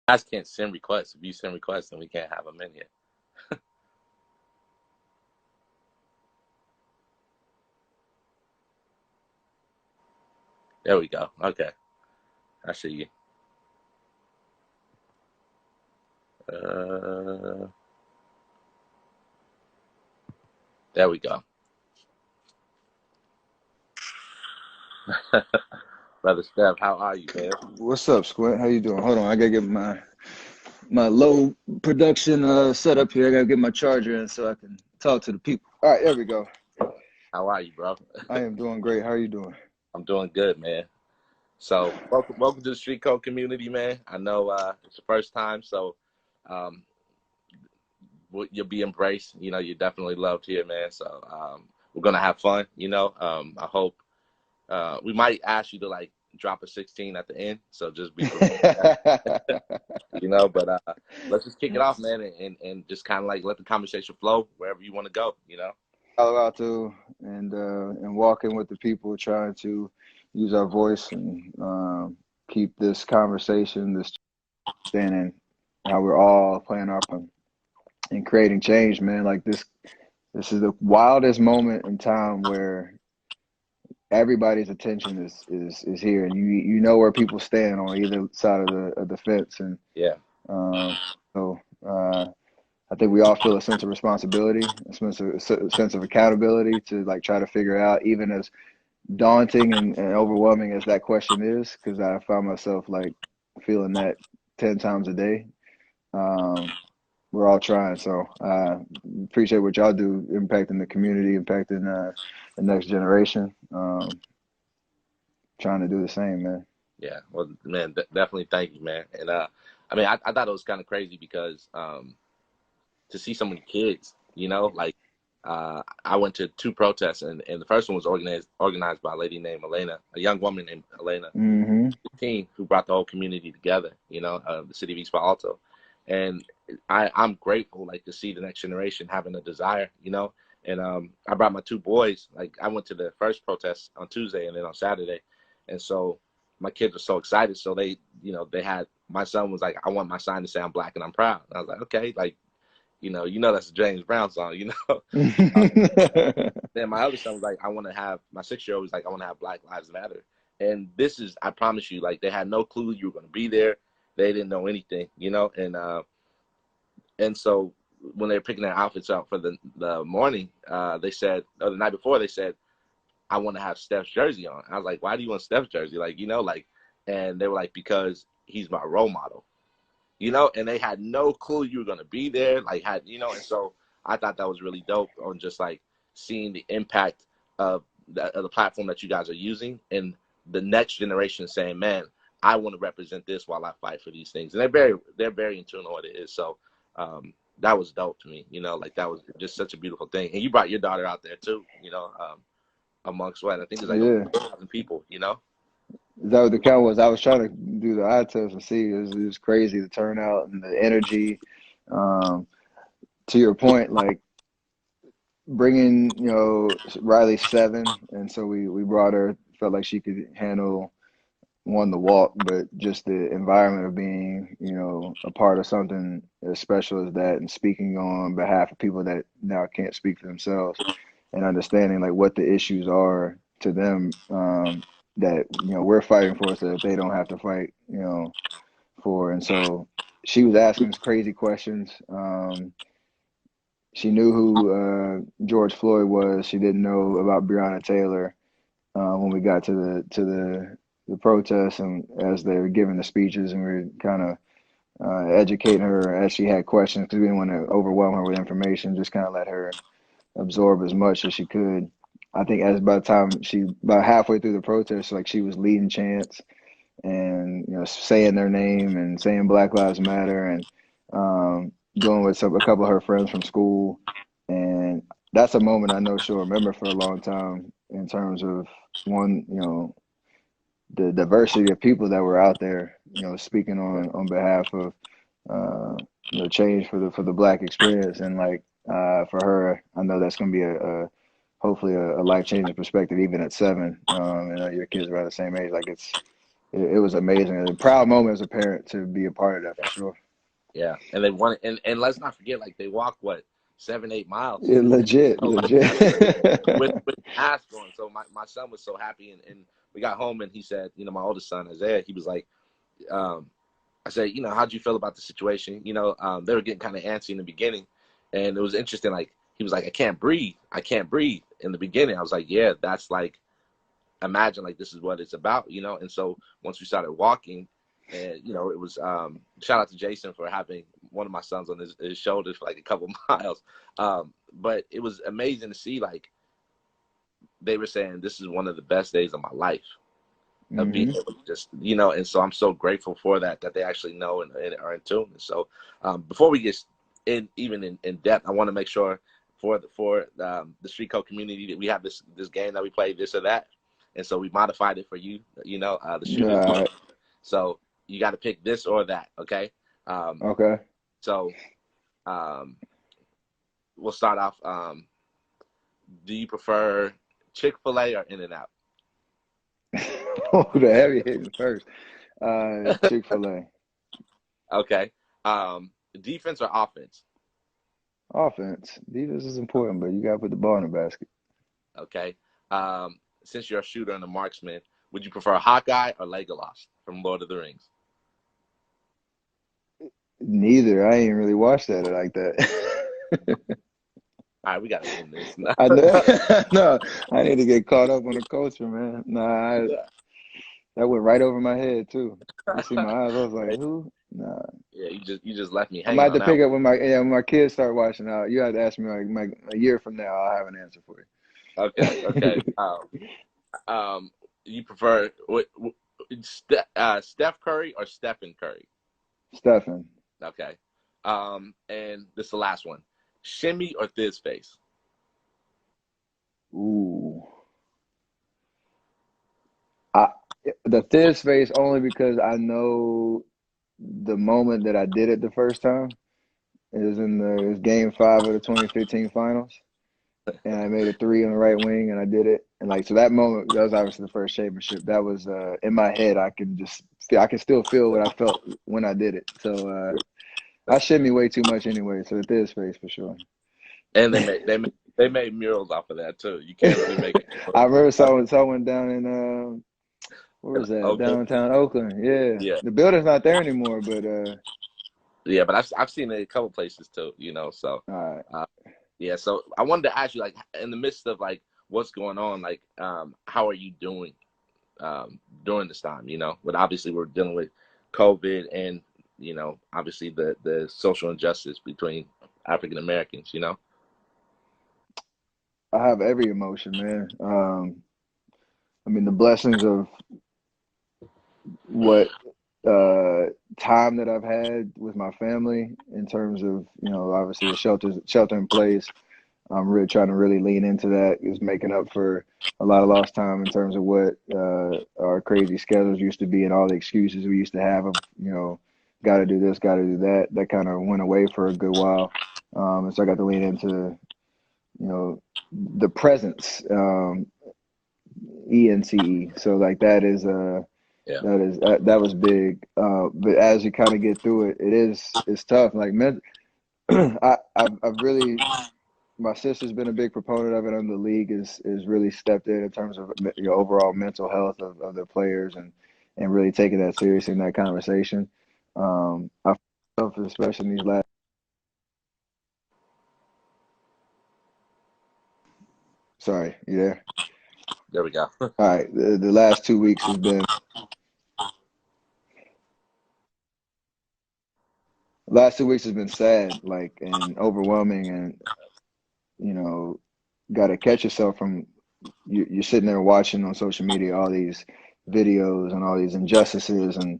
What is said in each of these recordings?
guys can't send requests. If you send requests, then we can't have them in here. There we go. Okay. I see you. There we go. Brother Steph, how are you, man? What's up, Squint? How you doing? Hold on, I gotta get my low production set up here. I gotta get my charger in so I can talk to the people. All right, there we go. How are you, bro? I am doing great. How are you doing? I'm doing good, man. So welcome to the street code community, man. I know it's the first time, so um, you'll be embraced. You know, you're definitely loved here, man. So we're gonna have fun. You know, I hope we might ask you to like drop a 16 at the end. So just be prepared. You know, but let's just kick it off, man, and just kind of like let the conversation flow wherever you want to go. You know. Colorado and walking with the people, trying to use our voice and keep this conversation, this understanding how we're all playing our part and creating change, man. Like this is the wildest moment in time where everybody's attention is here, and you know where people stand on either side of the fence, and Yeah. so I think we all feel a sense of responsibility, a sense of accountability to like try to figure out, even as daunting and overwhelming as that question is, because I found myself like feeling that 10 times a day. We're all trying, so appreciate what y'all do, impacting the community, impacting the next generation. Trying to do the same, man. Yeah. Well, man, definitely thank you, man. And I mean, I thought it was kind of crazy because to see so many kids, you know, like I went to 2 protests, and the first one was organized by a lady named Elena, a young woman named Elena, Mm-hmm. 15, who brought the whole community together, you know, the city of East Palo Alto. And I'm grateful, like, to see the next generation having a desire, you know. And I brought my 2 boys. Like, I went to the first protest on Tuesday and then on Saturday. And so my kids were so excited. So they, you know, my son was like, I want my sign to say I'm black and I'm proud. And I was like, okay, like, you know, that's a James Brown song, you know. Then my other son was like, my 6-year-old was like, I want to have Black Lives Matter. And this is, I promise you, like, they had no clue you were going to be there. They didn't know anything, you know. And so when they were picking their outfits out for the morning, they said, or the night before, they said, I want to have Steph's jersey on. I was like, why do you want Steph's jersey? Like, you know, like, and they were like, because he's my role model. You know, and they had no clue you were going to be there, like, you know. And so I thought that was really dope on just like seeing the impact of the platform that you guys are using, and the next generation saying, man, I want to represent this while I fight for these things. And they're very in tune to what it is. So that was dope to me, you know, like that was just such a beautiful thing. And you brought your daughter out there too, you know, amongst what I think it's like Yeah. 1,000 people, you know. Is that what the count was? I was trying to do the eye test and see. It was crazy, the turnout and the energy. To your point, like bringing, you know, Riley's 7, and so we brought her. Felt like she could handle the walk, but just the environment of being, you know, a part of something as special as that, and speaking on behalf of people that now can't speak for themselves, and understanding like what the issues are to them, that, you know, we're fighting for, so that they don't have to fight, you know, for. And so she was asking us crazy questions. She knew who George Floyd was. She didn't know about Breonna Taylor when we got to the protests, and as they were giving the speeches, and we were kind of educating her as she had questions, because we didn't want to overwhelm her with information, just kind of let her absorb as much as she could. I think as by the time about halfway through the protest, like she was leading chants and, you know, saying their name and saying Black Lives Matter, and going with a couple of her friends from school. And that's a moment I know she'll remember for a long time, in terms of, one, you know, the diversity of people that were out there, you know, speaking on behalf of you know, change for the Black experience. And like for her, I know that's going to be a hopefully a life changing perspective, even at 7. And your kids are around the same age. Like it was amazing. A proud moment as a parent to be a part of that for Yeah, sure. yeah. And they won it. And let's not forget, like they walked what 7, 8 miles, Yeah, legit, so like legit. with mask on. So my son was so happy, and we got home and he said, my oldest son Isaiah, he was like, um, I said, how'd you feel about the situation? They were getting kind of antsy in the beginning, and it was interesting. Like he was like, I can't breathe in the beginning. I was like, yeah, that's like, imagine like this is what it's about. And so once we started walking, and it was shout out to Jason for having one of my sons on his shoulders for like a couple miles. But it was amazing to see, like they were saying this is one of the best days of my life of being Hmm. able to just, and so I'm so grateful for that they actually know and are in tune. And so before we get in depth, I want to make sure for the street code community that we have this game that we play, this or that. And so we modified it for you, the All shooters. right. So you got to pick this or that. Okay. Um, Okay. so um, we'll start off. Do you prefer Chick-fil-A or In-N-Out? Oh, the heavy hitting first. Chick-fil-A. Okay. Defense or offense? Offense. Defense is important, but you gotta put the ball in the basket. Okay. Since you're a shooter and a marksman, would you prefer Hawkeye or Legolas from Lord of the Rings? Neither. I ain't really watched that like that. All right, we got to end this. I know. No, I need to get caught up on the culture, man. Nah, Yeah. that went right over my head too. You see my eyes, I was like, who? Nah. Yeah, you just left me I might hanging have on to that pick up when my kids start watching out. You have to ask me like a year from now, I'll have an answer for one. Okay, okay. you. Um, you prefer Steph Curry or Stephen Curry? Stephen. Okay. And this is the last one. Shimmy or Thiz face? Ooh. I the thin space only because I know the moment that I did it the first time. It was game 5 of the 2015 finals. And I made a three on the right wing and I did it. And like so that moment, that was obviously the first championship. That was in my head. I can still feel what I felt when I did it. So I shimmy way too much anyway. So the thin space for sure. And they made murals off of that too. You can't really make I it. remember saw one down in where was that? Oakland. Downtown Oakland. Yeah. Yeah, The building's not there anymore, but yeah, but I've seen it a couple places too. So all right. uh, yeah. So I wanted to ask you, like, in the midst of like what's going on, like, how are you doing during this time? But obviously we're dealing with COVID and obviously the social injustice between African Americans. I have every emotion, man. I mean, the blessings of what uh, time that I've had with my family in terms of, obviously the shelter in place. I'm really trying to really lean into that is making up for a lot of lost time in terms of what our crazy schedules used to be and all the excuses we used to have of, got to do this, got to do that. That kind of went away for a good while. And so I got to lean into, the presence, ENCE. So like that is Yeah. that was big. But as you kind of get through it, it's tough. Like I've really my sister's been a big proponent of it, and the league is really stepped in terms of your overall mental health of the players and really taking that seriously in that conversation. I felt especially in these last. Sorry, you there? There we go. All right, the last 2 weeks has been sad, like and overwhelming, and you know, got to catch yourself from you're sitting there watching on social media all these videos and all these injustices and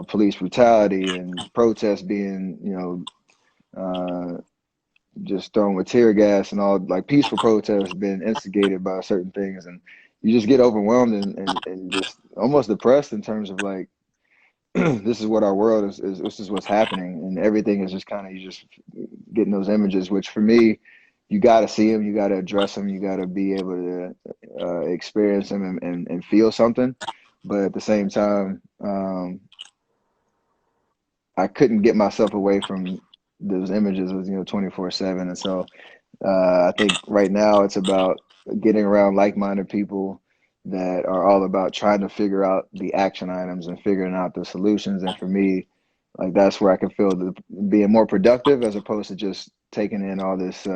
police brutality and protests being just thrown with tear gas and all like peaceful protests being instigated by certain things and you just get overwhelmed and just almost depressed in terms of like this is what our world is this is what's happening and everything is just kind of you just getting those images which for me you got to see them, you got to address them, you got to be able to experience them and feel something. but at the same time, I couldn't get myself away from those images, 24/7. And so I think right now it's about getting around like-minded people that are all about trying to figure out the action items and figuring out the solutions. And for me, like that's where I can feel being more productive as opposed to just taking in all these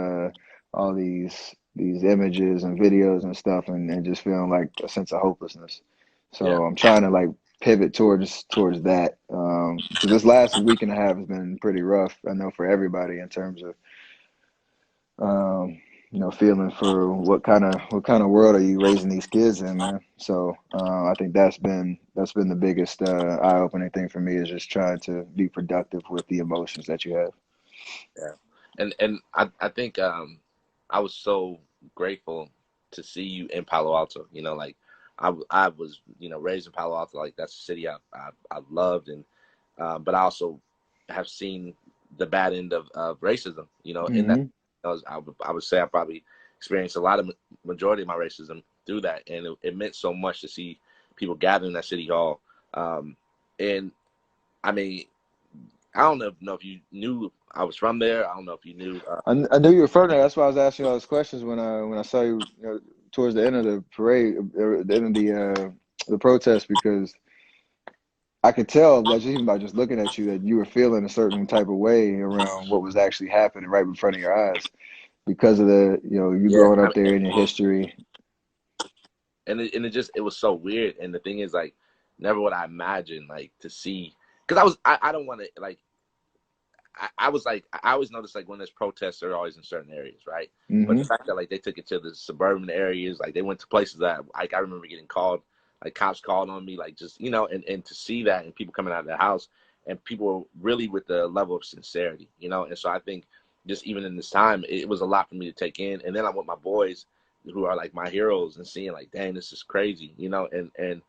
images and videos and stuff, and just feeling like a sense of hopelessness. Yeah, So I'm trying to like pivot towards that, because this last week and a half has been pretty rough. I know for everybody in terms of feeling for what kind of world are you raising these kids in, man. So I think that's been the biggest eye-opening thing for me, is just trying to be productive with the emotions that you have. yeah. And I think I was so grateful to see you in Palo Alto. You know, like I was raised in Palo Alto. Like that's a city I loved, and but I also have seen the bad end of racism. You know, in that Hmm. I would say I probably experienced a lot of majority of my racism through that, and it meant so much to see people gathering at City Hall. And I mean, I don't know if you knew I was from there. I don't know if you knew. I knew you were from there. That's why I was asking you all those questions when I saw you, towards the end of the parade, or the end of the protest, because I could tell that just even by just looking at you that you were feeling a certain type of way around what was actually happening right in front of your eyes, because of you Yeah, growing I up mean, there in your history. and it was so weird. And the thing is, like, never would I imagine like to see, because I don't want to like I was like, I always notice like when there's protests, they're always in certain areas, right? But the Hmm. fact that like they took it to the suburban areas, like they went to places that like I remember getting called, like cops called on me, like just and to see that and people coming out of the house and people really with the level of sincerity, and so I think just even in this time, it was a lot for me to take in. And then I'm with my boys who are like my heroes and seeing like, dang, this is crazy, and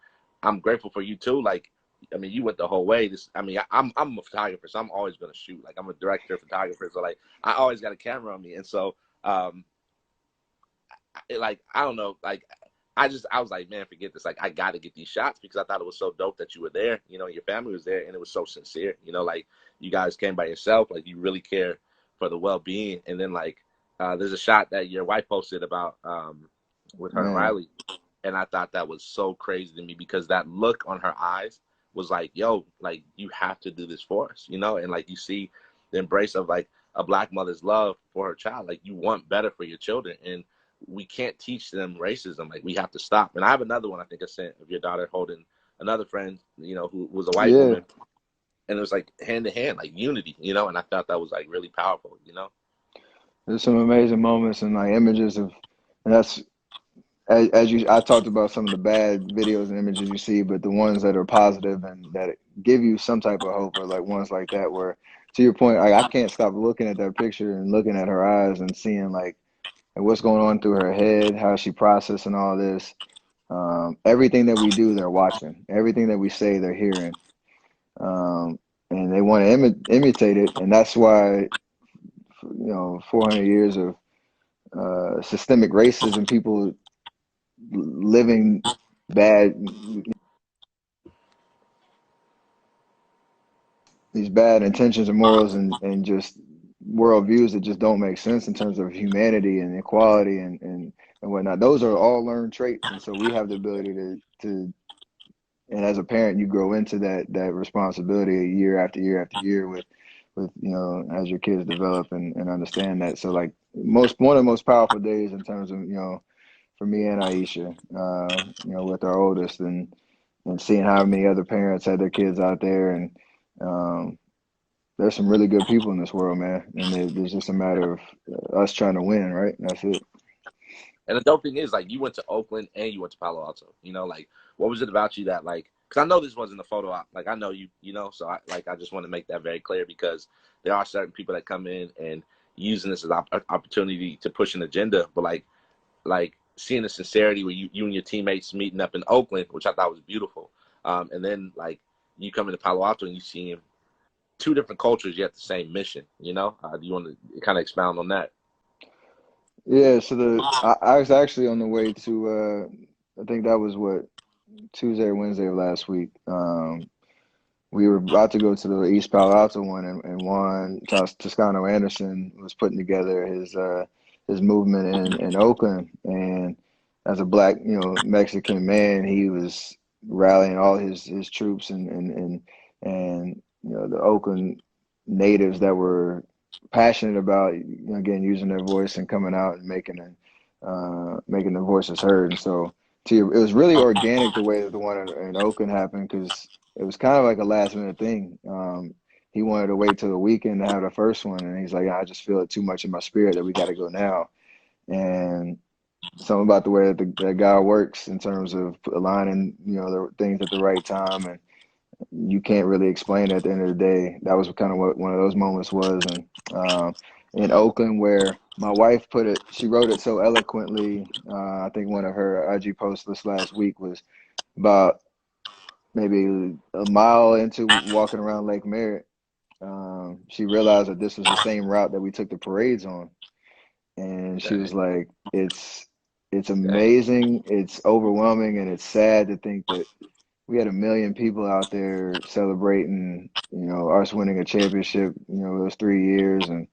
I'm grateful for you too, like I mean, you went the whole way. I mean, I'm a photographer, so I'm always gonna shoot. Like I'm a director, photographer, so like I always got a camera on me, and so like I don't know, like I was like, man, forget this. Like I got to get these shots because I thought it was so dope that you were there. Your family was there, and it was so sincere. Like you guys came by yourself. Like you really care for the well being. And then like there's a shot that your wife posted about with her and Man, Riley, and I thought that was so crazy to me because that look on her eyes was like, yo, like you have to do this for us, and like you see the embrace of like a black mother's love for her child. Like you want better for your children, and we can't teach them racism. Like we have to stop. And I have another one I think I sent of your daughter holding another friend, who was a white yeah, woman, and it was like hand to hand, like unity, and I thought that was like really powerful. there's some amazing moments and like images of, and that's I talked about some of the bad videos and images you see, but the ones that are positive and that give you some type of hope are like ones like that where, to your point, I can't stop looking at that picture and looking at her eyes and seeing like what's going on through her head, how she processing all this. Everything that we do, they're watching. Everything that we say, they're hearing, and they want to imitate it. And that's why, 400 years of systemic racism, people living bad, these bad intentions and morals, and just worldviews that just don't make sense in terms of humanity and equality and whatnot. Those are all learned traits, and so we have the ability to and as a parent, you grow into that responsibility year after year after year with as your kids develop and understand that. So like one of the most powerful days in terms of for me and Aisha, with our oldest, and seeing how many other parents had their kids out there, and um, there's some really good people in this world, man, and there's just a matter of us trying to win, right? That's it. And the dope thing is, like, you went to Oakland and you went to Palo Alto. Like, what was it about you that, like, because I know this wasn't a photo op. Like, I know you, so I just want to make that very clear because there are certain people that come in and using this as an opportunity to push an agenda. But like seeing the sincerity where you and your teammates meeting up in Oakland, which I thought was beautiful. And then like you come into Palo Alto and you see two different cultures yet the same mission. Do you want to kind of expound on that? Yeah, so I was actually on the way to I think that was what Tuesday or Wednesday of last week. We were about to go to the East Palo Alto one, and Juan Toscano Anderson was putting together his movement in Oakland. And as a black, Mexican man, he was rallying all his troops and the Oakland natives that were passionate about, again, using their voice and coming out and making their voices heard. And so it was really organic the way that the one in Oakland happened, because it was kind of like a last minute thing. He wanted to wait till the weekend to have the first one, and he's like, I just feel it too much in my spirit that we got to go now. And something about the way that that guy works in terms of aligning, the things at the right time, and you can't really explain it at the end of the day. That was kind of what one of those moments was. And in Oakland, where my wife put it, she wrote it so eloquently. I think one of her IG posts this last week was about maybe a mile into walking around Lake Merritt. She realized that this was the same route that we took the parades on, and she was Dang, like, "It's dang. amazing, it's overwhelming, and it's sad to think that we had 1 million people out there celebrating, us winning a championship, those 3 years, and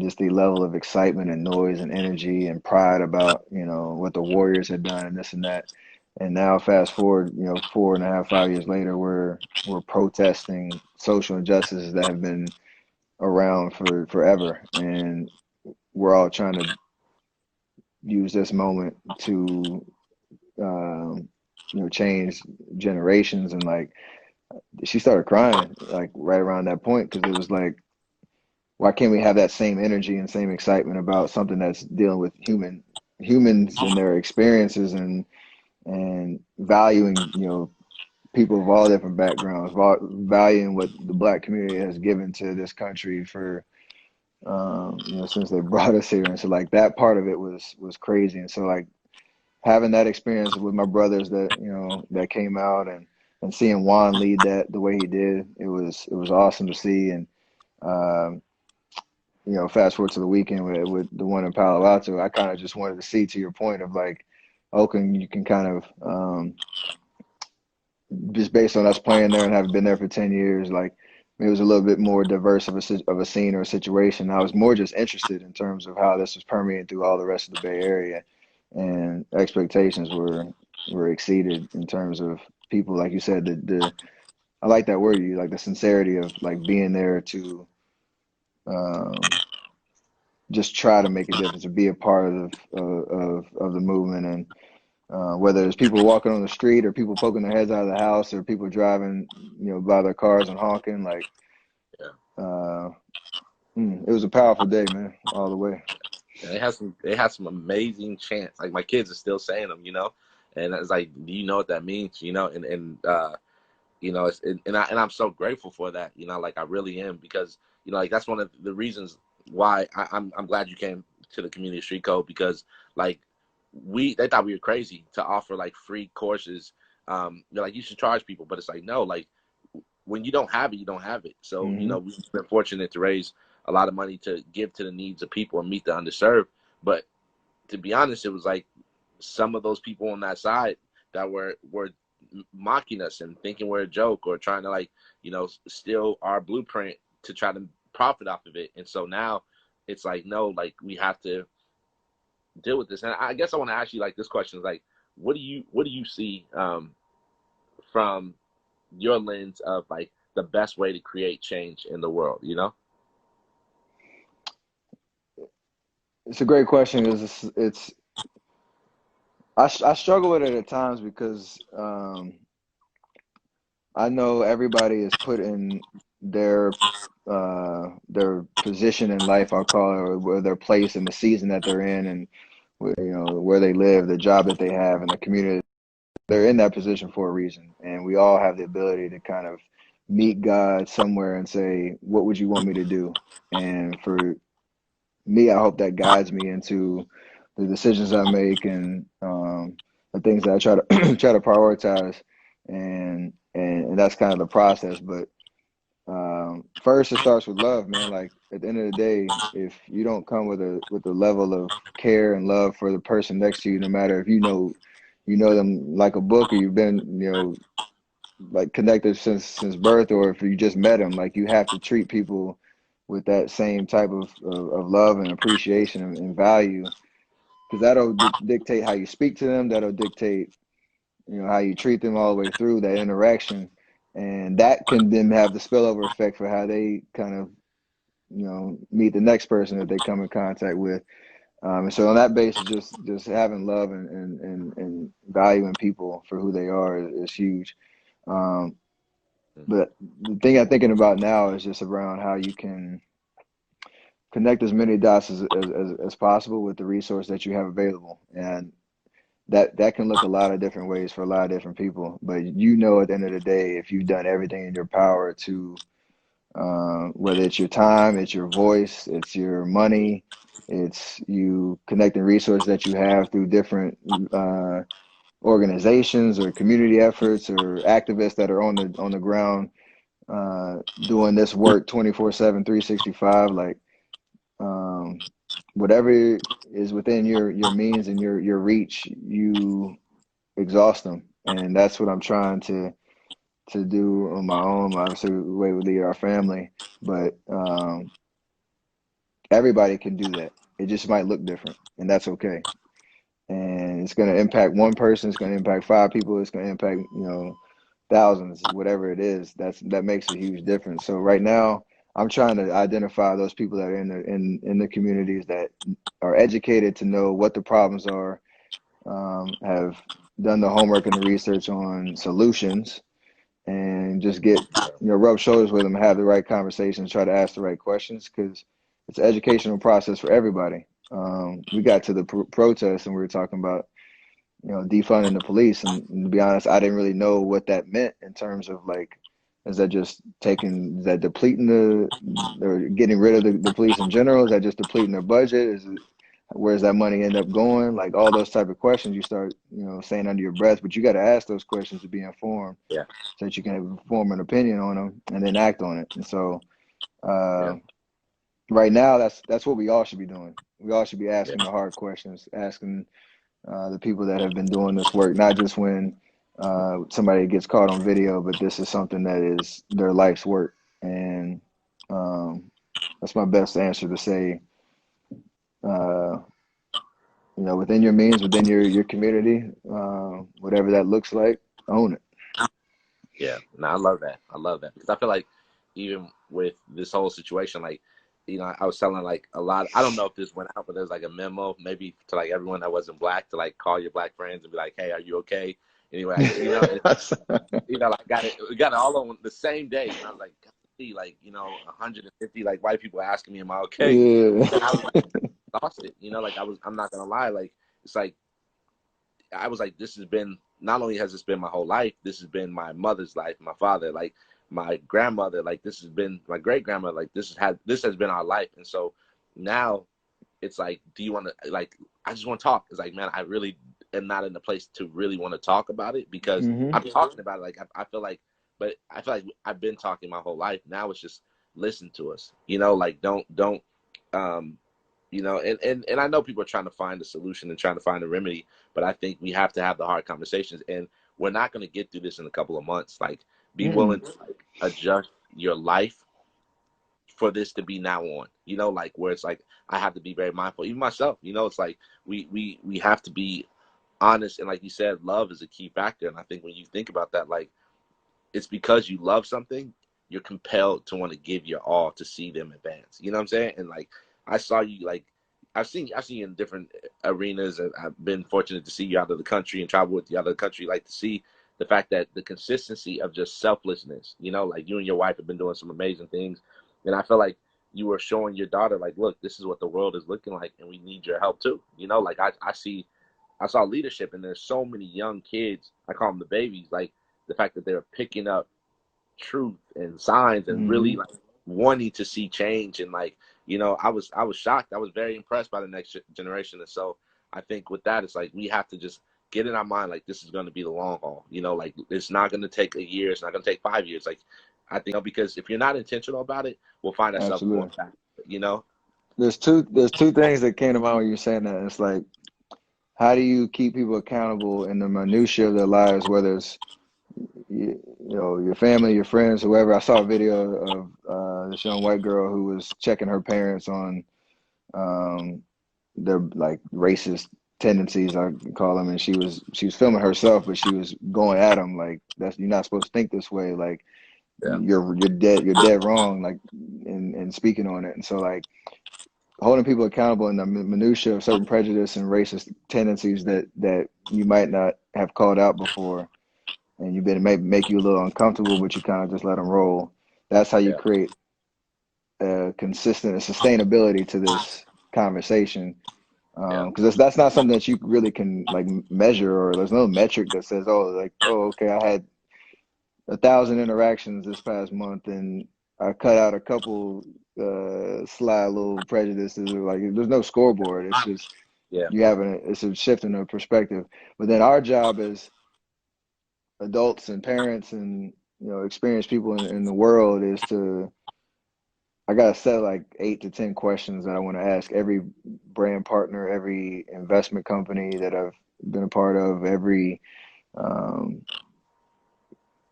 just the level of excitement and noise and energy and pride about, what the Warriors had done and this and that. And now fast forward, 4.5, 5 years later, we're protesting social injustices that have been around for forever. And we're all trying to use this moment to, change generations. And like, she started crying like right around that point, because it was like, why can't we have that same energy and same excitement about something that's dealing with humans and their experiences, and valuing, people of all different backgrounds, valuing what the black community has given to this country for, since they brought us here. And so like that part of it was crazy. And so like having that experience with my brothers that came out, and seeing Juan lead that the way he did, it was awesome to see. And um, fast forward to the weekend with the one in Palo Alto, I kind of just wanted to see, to your point of like Oakland, you can kind of, just based on us playing there and having been there for 10 years, like it was a little bit more diverse of a scene or a situation. I was more just interested in terms of how this was permeating through all the rest of the Bay Area, and expectations were exceeded in terms of people, like you said, the I like that word you like, the sincerity of like being there to, um, just try to make a difference, to be a part of the movement. And whether it's people walking on the street, or people poking their heads out of the house, or people driving, by their cars and honking, like, Yeah. uh, it was a powerful day, man, all the way. Yeah, they had some amazing chants. Like my kids are still saying them, and it's like, do you know what that means? And I'm so grateful for that. Like I really am, because like that's one of the reasons why I'm glad you came to the community street code, because like they thought we were crazy to offer like free courses. They're like, you should charge people, but it's like, no, like when you don't have it, you don't have it. So Hmm. we've been fortunate to raise a lot of money to give to the needs of people and meet the underserved. But to be honest, it was like some of those people on that side that were mocking us and thinking we're a joke, or trying to like steal our blueprint to try to profit off of it. And so now it's like, no, like we have to deal with this. And I guess I want to ask you like this question is like, what do you see from your lens of like the best way to create change in the world? It's a great question, because I struggle with it at times, because I know everybody is put in their position in life, I'll call it, or where their place in the season that they're in, and where they live, the job that they have, and the community. They're in that position for a reason, and we all have the ability to kind of meet God somewhere and say, "What would you want me to do?" And for me, I hope that guides me into the decisions I make, and the things that I try to try to prioritize, and that's kind of the process. But first, it starts with love, man. Like at the end of the day, if you don't come with a level of care and love for the person next to you, no matter if you know them like a book, or you've been, like connected since birth, or if you just met them, like you have to treat people with that same type of love and appreciation and value, because that'll dictate how you speak to them. That'll dictate, how you treat them all the way through that interaction, and that can then have the spillover effect for how they kind of, meet the next person that they come in contact with. And so on that basis, just having love and valuing people for who they are is huge. Um, but the thing I'm thinking about now is just around how you can connect as many dots as possible with the resource that you have available. And that can look a lot of different ways for a lot of different people. But at the end of the day, if you've done everything in your power to, whether it's your time, it's your voice, it's your money, it's you connecting resources that you have through different organizations or community efforts or activists that are on the ground, doing this work 24/7, 365, like, um, whatever is within your means and your reach, you exhaust them. And that's what I'm trying to do on my own. Obviously, the way we lead our family, but everybody can do that. It just might look different, and that's okay. And it's going to impact one person. It's going to impact five people. It's going to impact, thousands, whatever it is. That makes a huge difference. So right now, I'm trying to identify those people that are in the communities that are educated to know what the problems are, have done the homework and the research on solutions, and just get, rub shoulders with them, have the right conversations, try to ask the right questions, because it's an educational process for everybody. We got to the protest and we were talking about, defunding the police, and to be honest, I didn't really know what that meant in terms of, like, is that depleting or getting rid of the police in general? Is that just depleting their budget? Where's that money end up going? Like, all those type of questions you start, saying under your breath, but you got to ask those questions to be informed, Yeah. so that you can form an opinion on them and then act on it. And so, Yeah. right now, that's what we all should be doing. We all should be Yeah. asking the hard questions, asking, the people that have been doing this work, not just when, somebody gets caught on video, but this is something that is their life's work. And, that's my best answer to say, uh, within your means, within your community, whatever that looks like, own it. Yeah, no, I love that. I love that because I feel like even with this whole situation, like, I was telling like a lot. I don't know if this went out, but there's like a memo maybe to like everyone that wasn't black to like call your black friends and be like, "Hey, are you okay?" Anyway, like we got it all on the same day, and I was like, "See, like 150 like white people asking me, am I okay?" Yeah. And I was like exhausted. Like I'm not gonna lie, like it's like I was like, this has been, not only has this been my whole life, this has been my mother's life, my father, like my grandmother, like this has been my great grandmother, like this has been our life. And so now it's like, do you want to, like, I just want to talk. It's like, man, I really am not in the place to really want to talk about it because Hmm. I'm talking about it. Like, I feel like, but I feel like I've been talking my whole life. Now it's just listen to us, like don't, um, and I know people are trying to find a solution and trying to find a remedy, but I think we have to have the hard conversations, and we're not going to get through this in a couple of months. Like, be Mm-mm. willing to like adjust your life for this to be now on. Like where it's like I have to be very mindful, even myself. It's like we have to be honest, and like you said, love is a key factor. And I think when you think about that, like it's because you love something, you're compelled to want to give your all to see them advance. You know what I'm saying? And like I saw you, like I've seen you in different arenas, and I've been fortunate to see you out of the country and travel with you out of the country. Like to see the fact that the consistency of just selflessness. Like you and your wife have been doing some amazing things, and I feel like you were showing your daughter, like, look, this is what the world is looking like, and we need your help too. Like I saw leadership, and there's so many young kids. I call them the babies. Like the fact that they're picking up truth and signs and really Hmm. like wanting to see change. And like I was shocked. I was very impressed by the next generation. And so I think with that, it's like we have to just get in our mind like this is going to be the long haul. Like it's not going to take a year, it's not going to take 5 years. Like I think because if you're not intentional about it, we'll find ourselves going Absolutely. back. There's two things that came to mind when you were saying that. It's like, how do you keep people accountable in the minutia of their lives, whether it's your family, your friends, whoever. I saw a video of this young white girl who was checking her parents on um, their like racist tendencies, I call them, and she was filming herself, but she was going at them like, that's, you're not supposed to think this way, like Yeah, you're dead wrong, like, and speaking on it. And so like holding people accountable in the minutia of certain prejudice and racist tendencies that you might not have called out before, and you've been make you a little uncomfortable, but you kind of just let them roll. That's how you yeah, create a consistent sustainability to this conversation. yeah, Because that's not something that you really can like measure, or there's no metric that says, oh, like, oh, okay, I had 1,000 interactions this past month, and I cut out a couple sly little prejudices. Or like, there's no scoreboard. It's just yeah, it's a shift in the perspective. But then our job as adults and parents and experienced people in the world is to, I gotta set like 8 to 10 questions that I want to ask every brand partner, every investment company that I've been a part of, every um,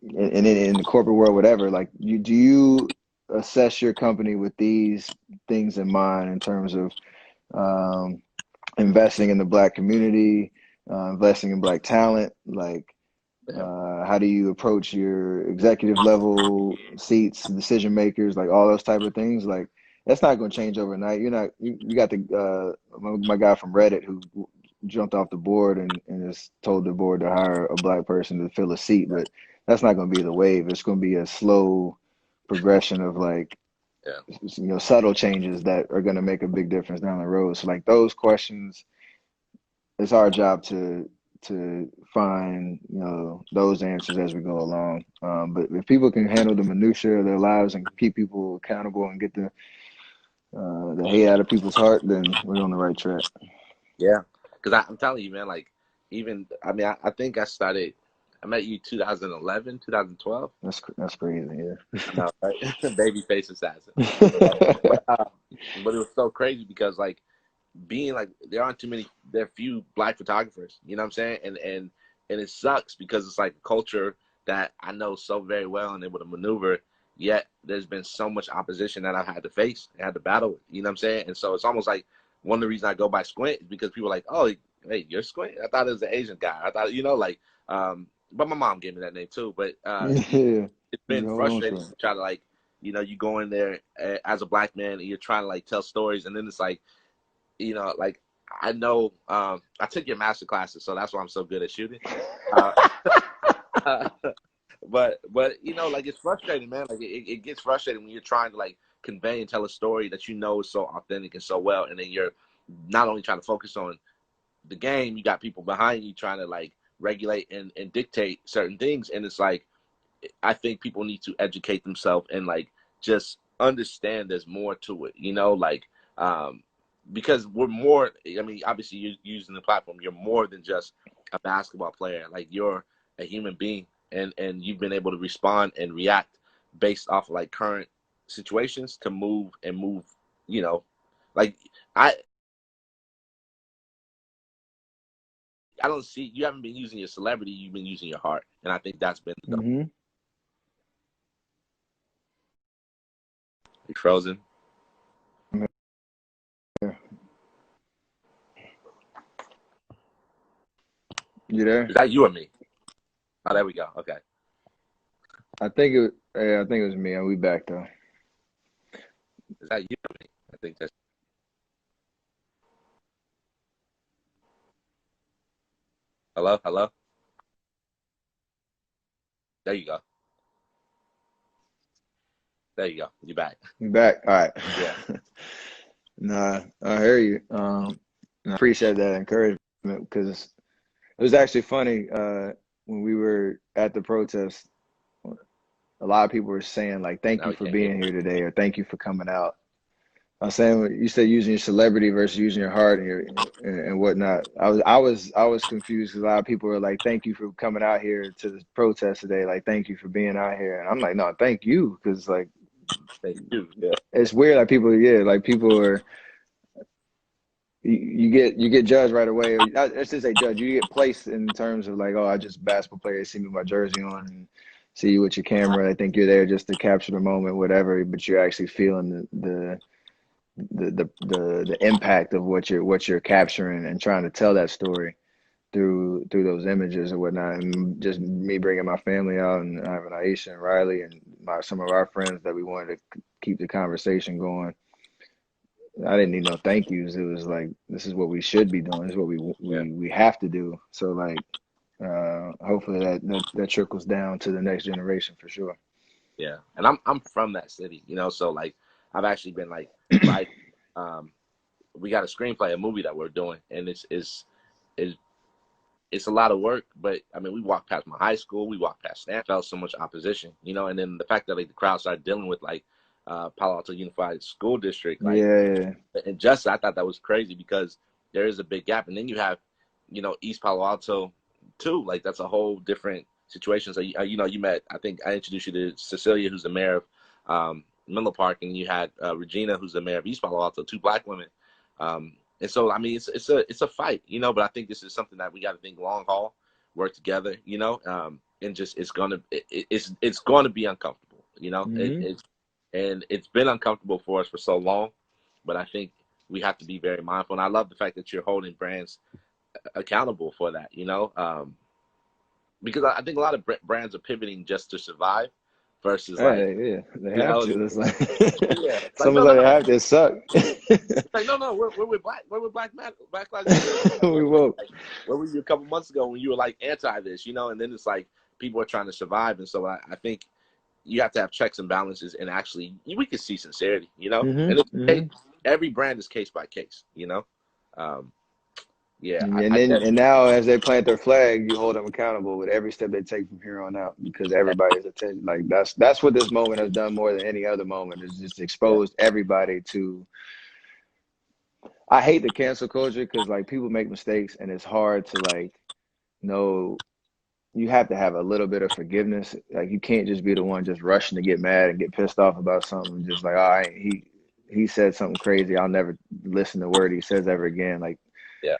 in the corporate world, whatever. Like, do you assess your company with these things in mind in terms of um, investing in the Black community, investing in Black talent, like yeah, how do you approach your executive level seats, decision makers, like all those type of things? Like, that's not going to change overnight. You're not, you got my guy from Reddit who jumped off the board and has told the board to hire a Black person to fill a seat, but that's not going to be the wave. It's going to be a slow progression of like, yeah, subtle changes that are going to make a big difference down the road. So like those questions, it's our job to find those answers as we go along. But if people can handle the minutia of their lives and keep people accountable and get the hate out of people's heart, then we're on the right track. yeah. Because I'm telling you, man, like, even, I mean, I think I met you 2011, 2012. That's crazy. I know, right? Babyface assassin. Yeah. But, but it was so crazy because, like, being like, there are few Black photographers, you know what I'm saying? And it sucks because it's like a culture that I know so very well and able to maneuver, yet there's been so much opposition that I've had to face and had to battle with, you know what I'm saying? And so it's almost like one of the reasons I go by Squint is because people are like, oh, hey, you're Squint? I thought it was an Asian guy. I thought, like, but my mom gave me that name too. But Yeah. it's You been hold on to frustrating to try to, like, you go in there as a Black man and you're trying to like tell stories, and then it's like, like, I know I took your master classes, so that's why I'm so good at shooting. Uh, but like, it's frustrating, man. Like, it gets frustrating when you're trying to like convey and tell a story that is so authentic and so well, and then you're not only trying to focus on the game, you got people behind you trying to like regulate and dictate certain things, and it's like, I think people need to educate themselves and like just understand there's more to it, like, because we're more. I mean, obviously, you're using the platform. You're more than just a basketball player. Like, you're a human being, and you've been able to respond and react based off of like current situations to move and move. Like, I I don't see, you haven't been using your celebrity. You've been using your heart, and I think that's been the Mm-hmm. frozen. You there? Is that you or me? Oh, there we go. Okay. I think it was me. I'll be back though. Is that you or me? I think that's. Hello? Hello? There you go. There you go. You're back. You back? All right. Yeah. Nah, I hear you. And I appreciate that encouragement because it was actually funny when we were at the protest. A lot of people were saying like, "Thank Now you we for can't hear being you. here today," or "Thank you for coming out." I was saying you said using your celebrity versus using your heart and whatnot. I was confused because a lot of people were like, "Thank you for coming out here to the protest today." Like, "Thank you for being out here," and I'm like, "No, thank you," because like Thank you. Yeah. it's weird. Like people, yeah, like people are you get judged right away. Or, let's just say judged. You get placed in terms of like, oh, I just basketball player. They see me with my jersey on and see you with your camera. They think you're there just to capture the moment, whatever. But you're actually feeling the impact of what you're capturing and trying to tell that story through those images and whatnot. And just me bringing my family out and having Aisha and Riley and some of our friends that we wanted to keep the conversation going. I didn't need no thank yous. It was like, this is what we should be doing. This is what we have to do. So like, hopefully that trickles down to the next generation for sure. Yeah, and I'm from that city, you know, so like I've actually been like right. We got a screenplay, a movie that we're doing, and it's it's a lot of work. But I mean, we walked past my high school, we walked past Stanford, felt so much opposition, you know, and then the fact that like the crowd started dealing with like Palo Alto Unified School District, like Yeah, and just I thought that was crazy because there is a big gap, and then you have, you know, East Palo Alto too. Like that's a whole different situation. So you know, you met. I think I introduced you to Cecilia, who's the mayor of Menlo Park, and you had Regina, who's the mayor of East Palo Alto, two black women. And so I mean, it's a fight, you know. But I think this is something that we got to think long haul, work together, you know. And just it's going to be uncomfortable, you know. mm-hmm. And it's been uncomfortable for us for so long, but I think we have to be very mindful. And I love the fact that you're holding brands accountable for that, you know, because I think a lot of brands are pivoting just to survive versus like, Hey, yeah, they you have know, to. It's like yeah, it's like some no, of no, them no. have to. It suck. It's like no, we're with Black Lives Matter. Like, We won't. where were you a couple months ago when you were like anti this, you know? And then it's like people are trying to survive, and so I think you have to have checks and balances, and actually we can see sincerity, you know. And Mm-hmm, it's, mm-hmm. every brand is case by case, you know. Um, yeah, And I then guess and now as they plant their flag, you hold them accountable with every step they take from here on out because everybody's attention. Like that's what this moment has done more than any other moment. Is just yeah, exposed everybody to. I hate the cancel culture because like people make mistakes and it's hard to like know. You have to have a little bit of forgiveness. Like you can't just be the one just rushing to get mad and get pissed off about something. Just like, all right, he said something crazy. I'll never listen to a word he says ever again. Like yeah,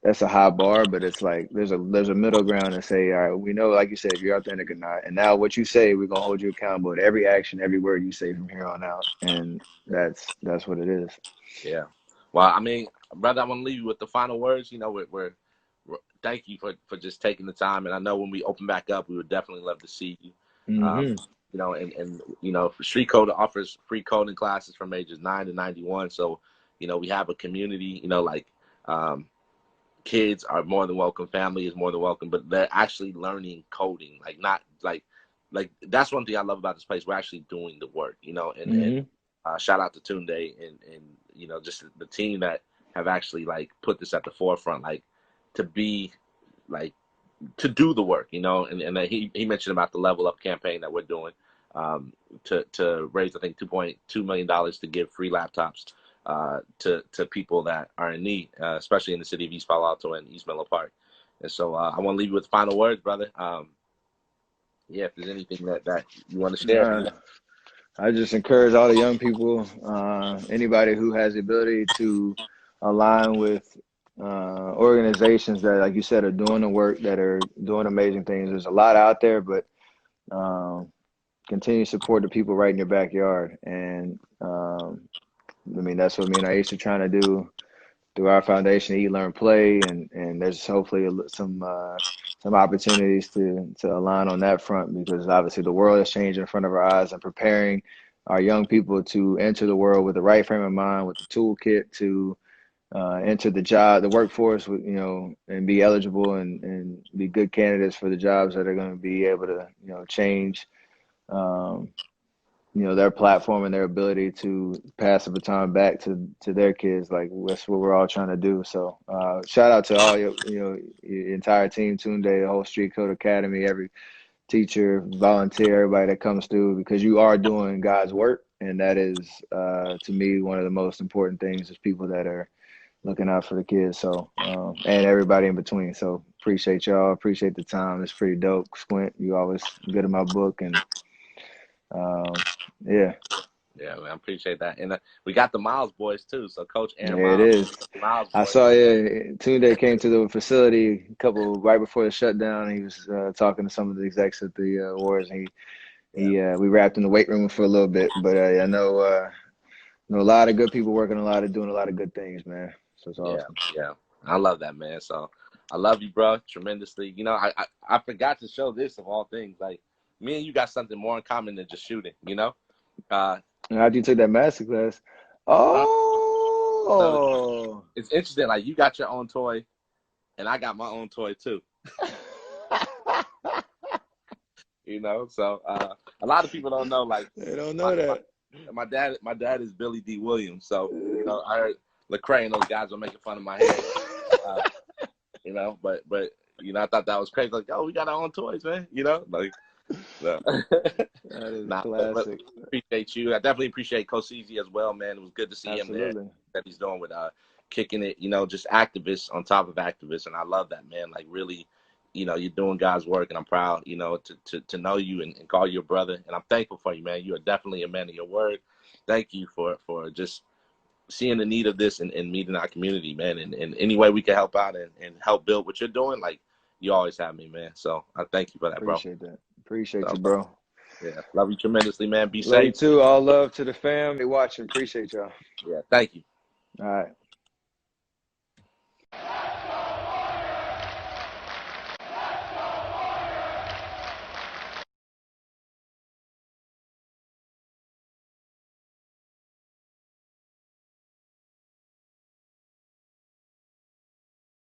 that's a high bar, but it's like there's a middle ground and say, all right, we know, like you said, if you're authentic or not. And now what you say, we're gonna hold you accountable to every action, every word you say from here on out. And that's what it is. yeah. Well, I mean, brother, I want to leave you with the final words. You know, thank you for just taking the time. And I know when we open back up, we would definitely love to see you. Um, Mm-hmm. you know, and you know, Street Code offers free coding classes from ages 9 to 91. So, you know, we have a community. You know, like um, kids are more than welcome, family is more than welcome, but they're actually learning coding, like not like that's one thing I love about this place. We're actually doing the work, you know, and Mm-hmm. shout out to Tunde and you know, just the team that have actually like put this at the forefront, like to be like to do the work, you know, and he mentioned about the Level Up campaign that we're doing to raise I think $2.2 million to give free laptops to people that are in need, especially in the city of East Palo Alto and East Menlo Park. And so I want to leave you with final words, brother. Yeah, if there's anything that you want to share. I just encourage all the young people, anybody who has the ability to align with organizations that, like you said, are doing the work, that are doing amazing things. There's a lot out there, but um, continue to support the people right in your backyard. And I mean, that's what me and Aisha are trying to do through our foundation, Eat, Learn, Play, and there's hopefully some opportunities to align on that front because obviously the world has changed in front of our eyes, and preparing our young people to enter the world with the right frame of mind, with the toolkit to enter the workforce, with, you know, and be eligible and be good candidates for the jobs that are going to be able to, you know, change. Um, you know, their platform and their ability to pass the baton back to their kids. Like that's what we're all trying to do. So shout out to all your entire team, Tunde, the whole Street Code Academy, every teacher, volunteer, everybody that comes through, because you are doing God's work, and that is to me one of the most important things, is people that are looking out for the kids. So and everybody in between. So appreciate y'all, appreciate the time. It's pretty dope. Squint, you always good in my book, and um, yeah. Yeah, man, I appreciate that. And we got the Miles boys too. So Coach Aaron Yeah, it Miles, is. Miles I boys. saw Tunde came to the facility a couple right before the shutdown. He was talking to some of the execs at the Warriors. And Yeah, we wrapped in the weight room for a little bit, but I know a lot of good people working doing a lot of good things, man. So it's yeah, awesome. yeah. I love that, man. So I love you, bro, tremendously. You know, I forgot to show this of all things. Like me and you got something more in common than just shooting. You know, uh, And after you took that master class, uh, so oh, it's interesting. Like you got your own toy, and I got my own toy too. You know, so a lot of people don't know. Like they don't my, know my that. my dad is Billy D. Williams. So you know, I heard Lecrae and those guys were making fun of my hair. Uh, you know, but you know, I thought that was crazy. Like, oh, we got our own toys, man. You know, like, no. That is Nah, but classic. appreciate you. I definitely appreciate Coach Easy as well, man. It was good to see him there. Absolutely. That he's doing with kicking it. You know, just activists on top of activists, and I love that, man. Like, really, you know, you're doing God's work, and I'm proud, you know, to know you and call you a brother, and I'm thankful for you, man. You are definitely a man of your word. Thank you for just seeing the need of this and meeting our community, man. And any way we can help out and help build what you're doing, like you always have me, man. So I thank you for that, bro. Appreciate that. Appreciate So you, bro. yeah, love you tremendously, man. Be Love you safe. too. All love to the fam. They watching. Appreciate y'all. Yeah, thank you. All right.